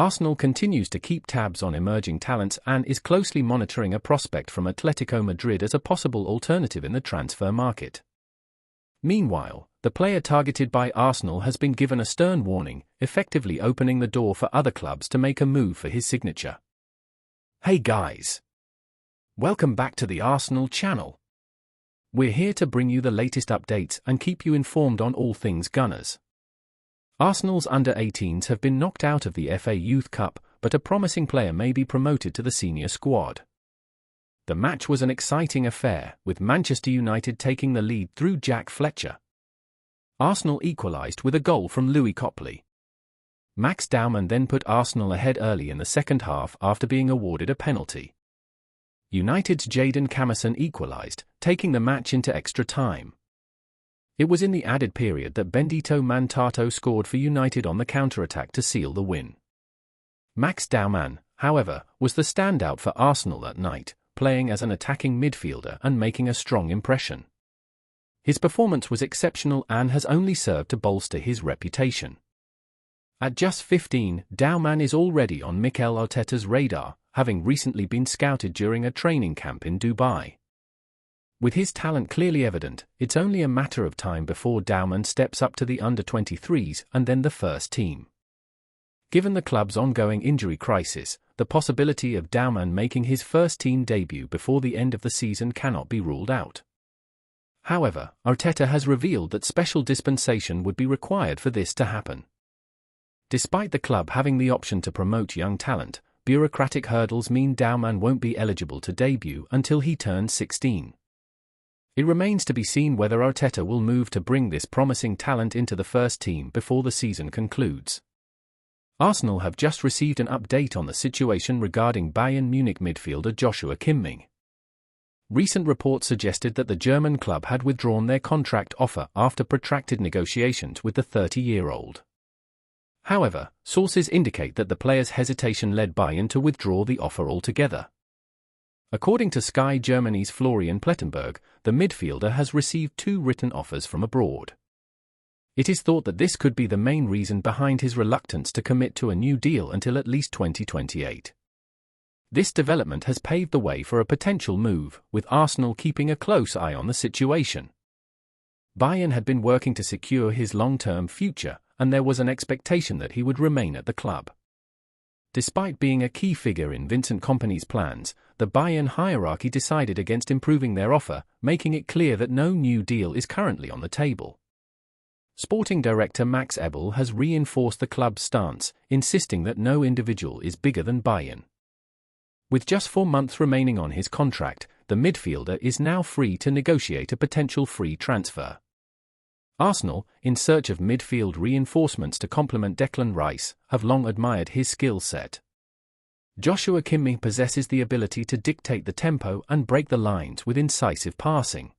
Arsenal continues to keep tabs on emerging talents and is closely monitoring a prospect from Atlético Madrid as a possible alternative in the transfer market. Meanwhile, the player targeted by Arsenal has been given a stern warning, effectively opening the door for other clubs to make a move for his signature. Hey guys! Welcome back to the Arsenal channel. We're here to bring you the latest updates and keep you informed on all things Gunners. Arsenal's under-18s have been knocked out of the FA Youth Cup, but a promising player may be promoted to the senior squad. The match was an exciting affair, with Manchester United taking the lead through Jack Fletcher. Arsenal equalised with a goal from Louis Copley. Max Daumann then put Arsenal ahead early in the second half after being awarded a penalty. United's Jadon Camerson equalised, taking the match into extra time. It was in the added period that Bendito Mantato scored for United on the counter-attack to seal the win. Max Daumann, however, was the standout for Arsenal that night, playing as an attacking midfielder and making a strong impression. His performance was exceptional and has only served to bolster his reputation. At just 15, Daumann is already on Mikel Arteta's radar, having recently been scouted during a training camp in Dubai. With his talent clearly evident, it's only a matter of time before Daumann steps up to the under-23s and then the first team. Given the club's ongoing injury crisis, the possibility of Daumann making his first-team debut before the end of the season cannot be ruled out. However, Arteta has revealed that special dispensation would be required for this to happen. Despite the club having the option to promote young talent, bureaucratic hurdles mean Daumann won't be eligible to debut until he turns 16. It remains to be seen whether Arteta will move to bring this promising talent into the first team before the season concludes. Arsenal have just received an update on the situation regarding Bayern Munich midfielder Joshua Kimmich. Recent reports suggested that the German club had withdrawn their contract offer after protracted negotiations with the 30-year-old. However, sources indicate that the player's hesitation led Bayern to withdraw the offer altogether. According to Sky Germany's Florian Plettenberg, the midfielder has received 2 written offers from abroad. It is thought that this could be the main reason behind his reluctance to commit to a new deal until at least 2028. This development has paved the way for a potential move, with Arsenal keeping a close eye on the situation. Bayern had been working to secure his long-term future, and there was an expectation that he would remain at the club. Despite being a key figure in Vincent Kompany's plans, the Bayern hierarchy decided against improving their offer, making it clear that no new deal is currently on the table. Sporting director Max Ebel has reinforced the club's stance, insisting that no individual is bigger than Bayern. With just 4 months remaining on his contract, the midfielder is now free to negotiate a potential free transfer. Arsenal, in search of midfield reinforcements to complement Declan Rice, have long admired his skill set. Joshua Kimmich possesses the ability to dictate the tempo and break the lines with incisive passing.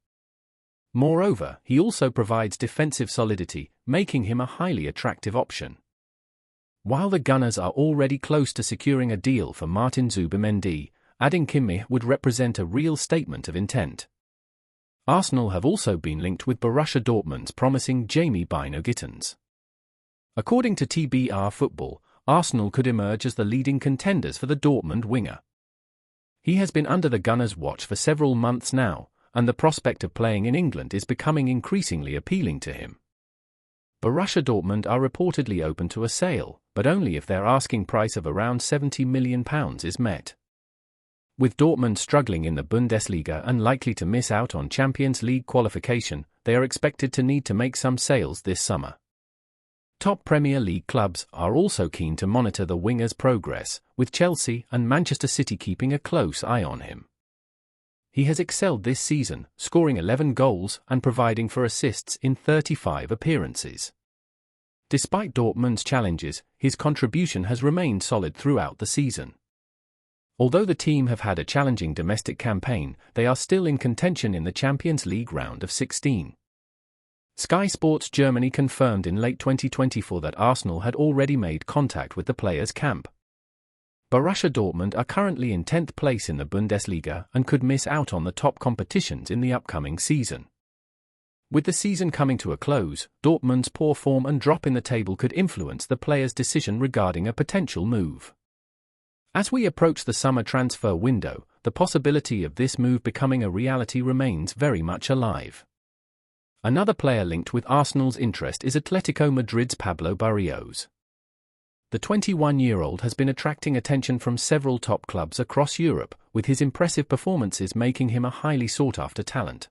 Moreover, he also provides defensive solidity, making him a highly attractive option. While the Gunners are already close to securing a deal for Martin Zubimendi, adding Kimmich would represent a real statement of intent. Arsenal have also been linked with Borussia Dortmund's promising Jamie Bino-Gittens. According to TBR Football, Arsenal could emerge as the leading contenders for the Dortmund winger. He has been under the Gunners' watch for several months now, and the prospect of playing in England is becoming increasingly appealing to him. Borussia Dortmund are reportedly open to a sale, but only if their asking price of around £70 million is met. With Dortmund struggling in the Bundesliga and likely to miss out on Champions League qualification, they are expected to need to make some sales this summer. Top Premier League clubs are also keen to monitor the winger's progress, with Chelsea and Manchester City keeping a close eye on him. He has excelled this season, scoring 11 goals and providing for assists in 35 appearances. Despite Dortmund's challenges, his contribution has remained solid throughout the season. Although the team have had a challenging domestic campaign, they are still in contention in the Champions League round of 16. Sky Sports Germany confirmed in late 2024 that Arsenal had already made contact with the players' camp. Borussia Dortmund are currently in 10th place in the Bundesliga and could miss out on the top competitions in the upcoming season. With the season coming to a close, Dortmund's poor form and drop in the table could influence the player's decision regarding a potential move. As we approach the summer transfer window, the possibility of this move becoming a reality remains very much alive. Another player linked with Arsenal's interest is Atlético Madrid's Pablo Barrios. The 21-year-old has been attracting attention from several top clubs across Europe, with his impressive performances making him a highly sought-after talent.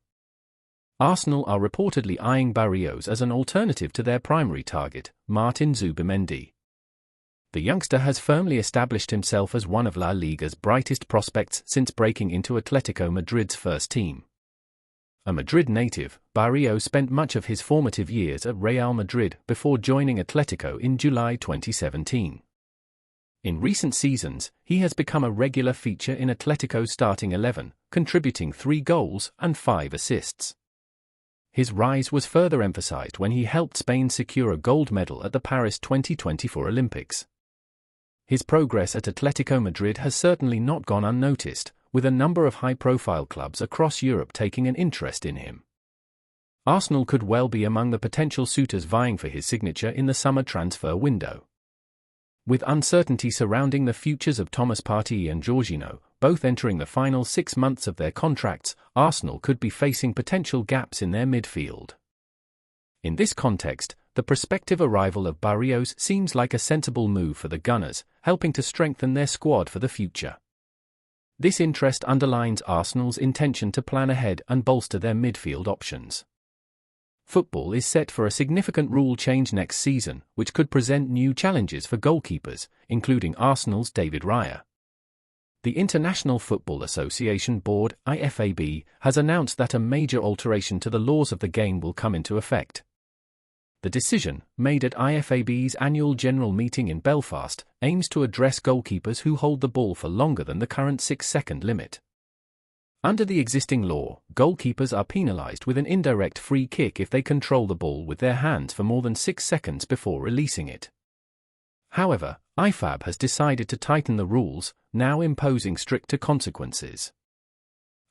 Arsenal are reportedly eyeing Barrios as an alternative to their primary target, Martin Zubimendi. The youngster has firmly established himself as one of La Liga's brightest prospects since breaking into Atlético Madrid's first team. A Madrid native, Barrios spent much of his formative years at Real Madrid before joining Atlético in July 2017. In recent seasons, he has become a regular feature in Atlético's starting 11, contributing 3 goals and 5 assists. His rise was further emphasized when he helped Spain secure a gold medal at the Paris 2024 Olympics. His progress at Atlético Madrid has certainly not gone unnoticed, with a number of high-profile clubs across Europe taking an interest in him. Arsenal could well be among the potential suitors vying for his signature in the summer transfer window. With uncertainty surrounding the futures of Thomas Partey and Jorginho, both entering the final 6 months of their contracts, Arsenal could be facing potential gaps in their midfield. In this context, the prospective arrival of Barrios seems like a sensible move for the Gunners, helping to strengthen their squad for the future. This interest underlines Arsenal's intention to plan ahead and bolster their midfield options. Football is set for a significant rule change next season, which could present new challenges for goalkeepers, including Arsenal's David Raya. The International Football Association Board, IFAB, has announced that a major alteration to the laws of the game will come into effect. The decision, made at IFAB's annual general meeting in Belfast, aims to address goalkeepers who hold the ball for longer than the current 6-second limit. Under the existing law, goalkeepers are penalized with an indirect free kick if they control the ball with their hands for more than 6 seconds before releasing it. However, IFAB has decided to tighten the rules, now imposing stricter consequences.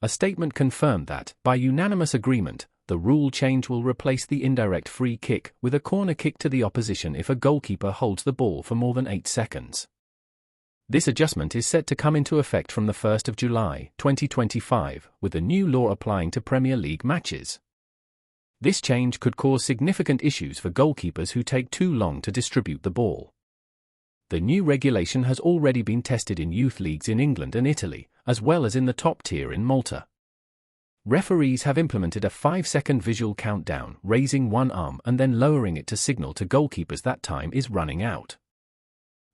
A statement confirmed that, by unanimous agreement, the rule change will replace the indirect free kick with a corner kick to the opposition if a goalkeeper holds the ball for more than 8 seconds. This adjustment is set to come into effect from the 1st of July, 2025, with the new law applying to Premier League matches. This change could cause significant issues for goalkeepers who take too long to distribute the ball. The new regulation has already been tested in youth leagues in England and Italy, as well as in the top tier in Malta. Referees have implemented a 5-second visual countdown, raising one arm and then lowering it to signal to goalkeepers that time is running out.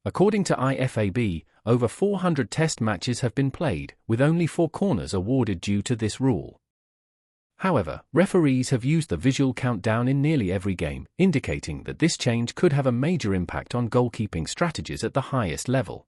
According to IFAB, over 400 test matches have been played, with only 4 corners awarded due to this rule. However, referees have used the visual countdown in nearly every game, indicating that this change could have a major impact on goalkeeping strategies at the highest level.